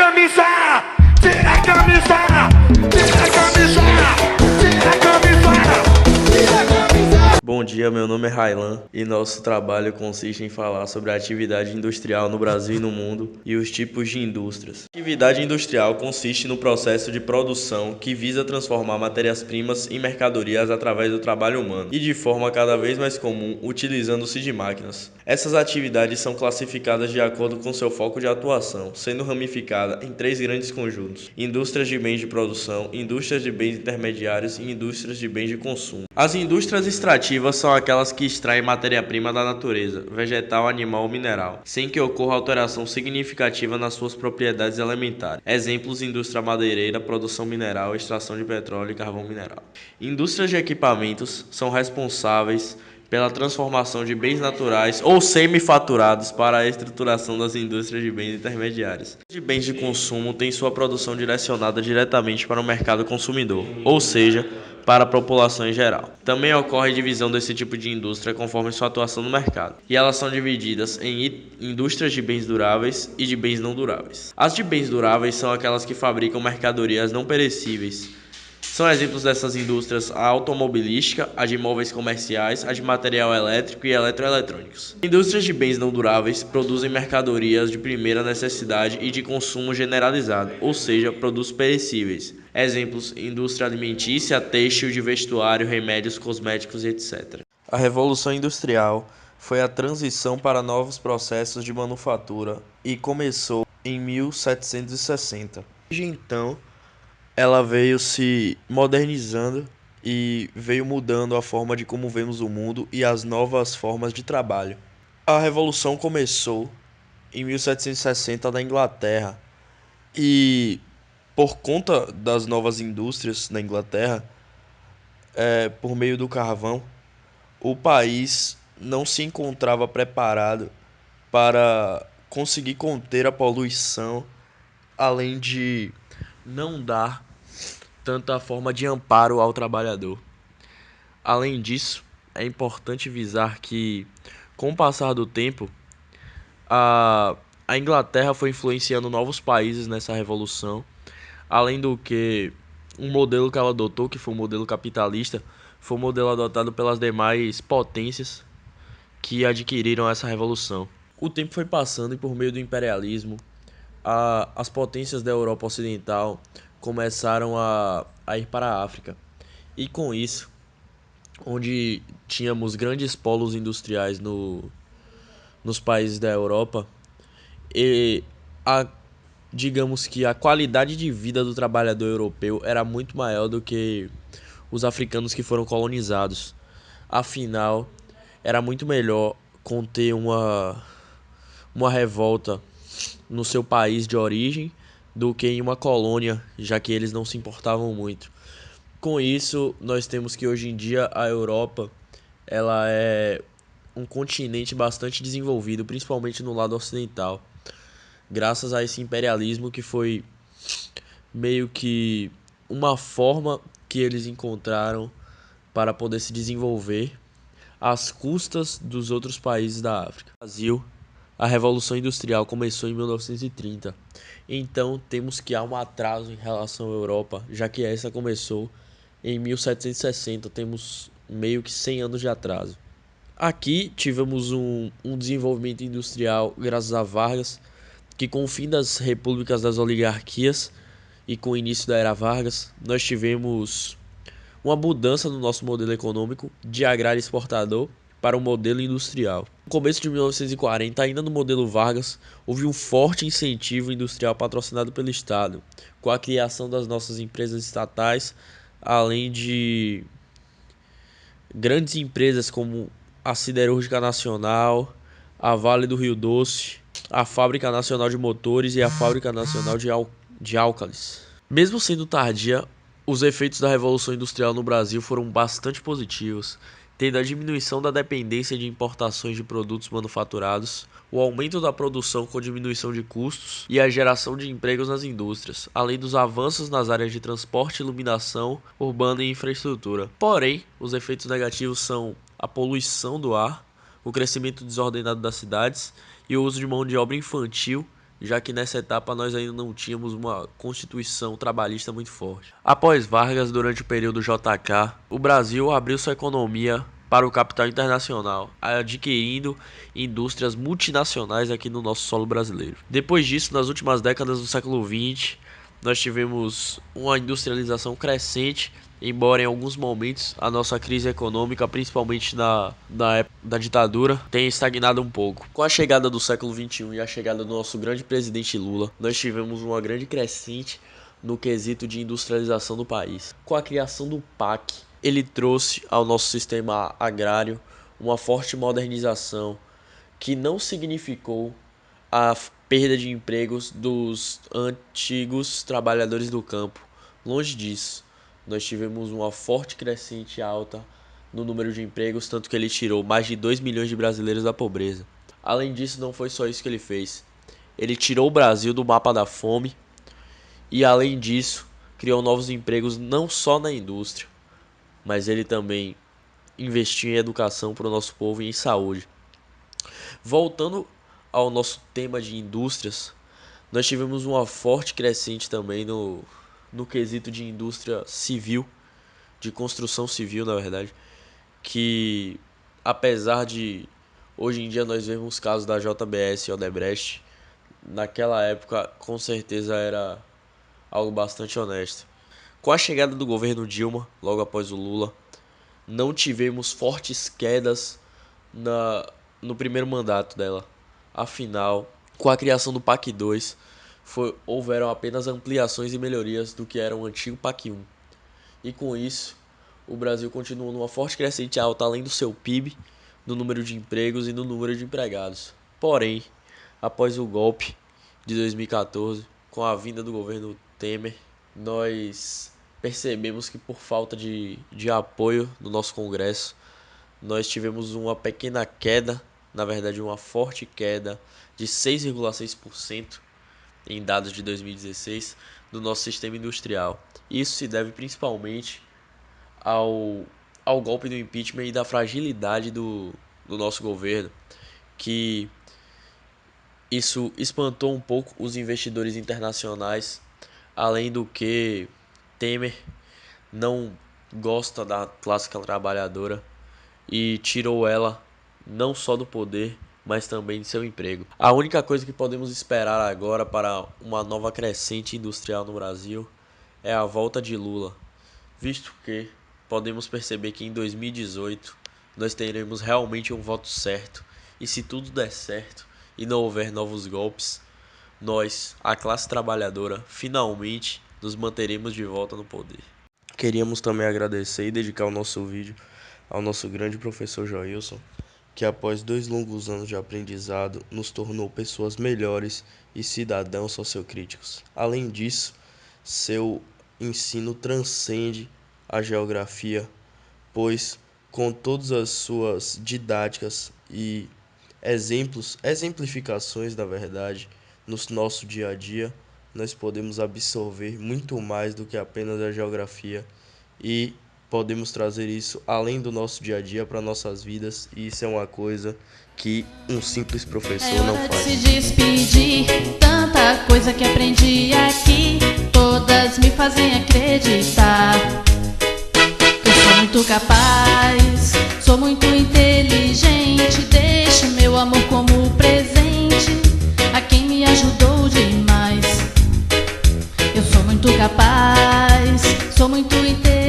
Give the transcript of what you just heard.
camisa! Tira a camisa! Tira a camisa! Tira a camisa! Bom dia, meu nome é Railan e nosso trabalho consiste em falar sobre a atividade industrial no Brasil e no mundo e os tipos de indústrias. A atividade industrial consiste no processo de produção que visa transformar matérias-primas em mercadorias através do trabalho humano e de forma cada vez mais comum, utilizando-se de máquinas. Essas atividades são classificadas de acordo com seu foco de atuação, sendo ramificada em 3 grandes conjuntos: indústrias de bens de produção, indústrias de bens intermediários e indústrias de bens de consumo. As indústrias extrativas são aquelas que extraem matéria-prima da natureza, vegetal, animal ou mineral, sem que ocorra alteração significativa nas suas propriedades elementares. Exemplos: indústria madeireira, produção mineral, extração de petróleo e carvão mineral. Indústrias de equipamentos são responsáveis pela transformação de bens naturais ou semifaturados para a estruturação das indústrias de bens intermediários. De bens de consumo tem sua produção direcionada diretamente para o mercado consumidor, ou seja, para a população em geral. Também ocorre divisão desse tipo de indústria conforme sua atuação no mercado, e elas são divididas em indústrias de bens duráveis e de bens não duráveis. As de bens duráveis são aquelas que fabricam mercadorias não perecíveis. São exemplos dessas indústrias a automobilística, a de imóveis comerciais, a de material elétrico e eletroeletrônicos. Indústrias de bens não duráveis produzem mercadorias de primeira necessidade e de consumo generalizado, ou seja, produtos perecíveis. Exemplos: indústria alimentícia, têxtil, de vestuário, remédios, cosméticos e etc. A Revolução Industrial foi a transição para novos processos de manufatura e começou em 1760. Desde então, ela veio se modernizando e veio mudando a forma de como vemos o mundo e as novas formas de trabalho. A Revolução começou em 1760 na Inglaterra e, por conta das novas indústrias na Inglaterra, por meio do carvão, o país não se encontrava preparado para conseguir conter a poluição, além de não dar tanta forma de amparo ao trabalhador. Além disso, é importante visar que, com o passar do tempo, a Inglaterra foi influenciando novos países nessa revolução, além do que um modelo que ela adotou, que foi o modelo capitalista, foi um modelo adotado pelas demais potências que adquiriram essa revolução. O tempo foi passando e, por meio do imperialismo, as potências da Europa Ocidental começaram a ir para a África. E com isso, onde tínhamos grandes polos industriais nos países da Europa, e digamos que a qualidade de vida do trabalhador europeu era muito maior do que os africanos que foram colonizados. Afinal, era muito melhor conter uma revolta no seu país de origem do que em uma colônia, já que eles não se importavam muito. Com isso, nós temos que hoje em dia a Europa, ela é um continente bastante desenvolvido, principalmente no lado ocidental, graças a esse imperialismo que foi meio que uma forma que eles encontraram para poder se desenvolver às custas dos outros países da África. No Brasil, a Revolução Industrial começou em 1930, então temos que há um atraso em relação à Europa, já que essa começou em 1760, temos meio que 100 anos de atraso. Aqui tivemos um desenvolvimento industrial graças a Vargas, que com o fim das repúblicas das oligarquias e com o início da Era Vargas, nós tivemos uma mudança no nosso modelo econômico de agrário exportador para o modelo industrial. No começo de 1940, ainda no modelo Vargas, houve um forte incentivo industrial patrocinado pelo Estado, com a criação das nossas empresas estatais, além de grandes empresas como a Siderúrgica Nacional, a Vale do Rio Doce, a Fábrica Nacional de Motores e a Fábrica Nacional de Álcalis. Mesmo sendo tardia, os efeitos da Revolução Industrial no Brasil foram bastante positivos, tendo a diminuição da dependência de importações de produtos manufaturados, o aumento da produção com diminuição de custos e a geração de empregos nas indústrias, além dos avanços nas áreas de transporte, iluminação urbana e infraestrutura. Porém, os efeitos negativos são a poluição do ar, o crescimento desordenado das cidades e o uso de mão de obra infantil já que nessa etapa nós ainda não tínhamos uma constituição trabalhista muito forte. Após Vargas, durante o período JK, o Brasil abriu sua economia para o capital internacional, adquirindo indústrias multinacionais aqui no nosso solo brasileiro. Depois disso, nas últimas décadas do século XX, nós tivemos uma industrialização crescente, embora em alguns momentos a nossa crise econômica, principalmente na época da ditadura, tenha estagnado um pouco. Com a chegada do século XXI e a chegada do nosso grande presidente Lula, nós tivemos uma grande crescente no quesito de industrialização do país. Com a criação do PAC, ele trouxe ao nosso sistema agrário uma forte modernização que não significou a perda de empregos dos antigos trabalhadores do campo. Longe disso, nós tivemos uma forte crescente alta no número de empregos, tanto que ele tirou mais de 2 milhões de brasileiros da pobreza. Além disso, não foi só isso que ele fez. Ele tirou o Brasil do mapa da fome e, além disso, criou novos empregos não só na indústria, mas ele também investiu em educação para o nosso povo e em saúde. Voltando ao nosso tema de indústrias, nós tivemos uma forte crescente também no quesito de indústria civil, de construção civil, na verdade, que apesar de hoje em dia nós vemos casos da JBS e Odebrecht, naquela época com certeza era algo bastante honesto. Com a chegada do governo Dilma, logo após o Lula, não tivemos fortes quedas no primeiro mandato dela. Afinal, com a criação do PAC 2, houveram apenas ampliações e melhorias do que era o antigo PAC 1. E com isso, o Brasil continuou numa forte crescente alta, além do seu PIB, no número de empregos e no número de empregados. Porém, após o golpe de 2014, com a vinda do governo Temer, nós percebemos que por falta de apoio do nosso Congresso, nós tivemos uma pequena queda, na verdade uma forte queda de 6,6% em dados de 2016 do nosso sistema industrial. Isso se deve principalmente ao golpe do impeachment e da fragilidade do nosso governo, que isso espantou um pouco os investidores internacionais, além do que Temer não gosta da classe trabalhadora e tirou ela não só do poder, mas também de seu emprego. A única coisa que podemos esperar agora para uma nova crescente industrial no Brasil é a volta de Lula, visto que podemos perceber que em 2018 nós teremos realmente um voto certo, e se tudo der certo e não houver novos golpes, nós, a classe trabalhadora, finalmente nos manteremos de volta no poder. Queríamos também agradecer e dedicar o nosso vídeo ao nosso grande professor Joilson, que após 2 longos anos de aprendizado nos tornou pessoas melhores e cidadãos sociocríticos. Além disso, seu ensino transcende a geografia, pois com todas as suas didáticas e exemplificações da verdade no nosso dia a dia, nós podemos absorver muito mais do que apenas a geografia e podemos trazer isso além do nosso dia a dia para nossas vidas, e isso é uma coisa que um simples professor não faz. Se despedir, tanta coisa que aprendi aqui, todas me fazem acreditar. Eu sou muito capaz, sou muito inteligente, deixo meu amor como presente a quem me ajudou demais. Eu sou muito capaz, sou muito inteligente.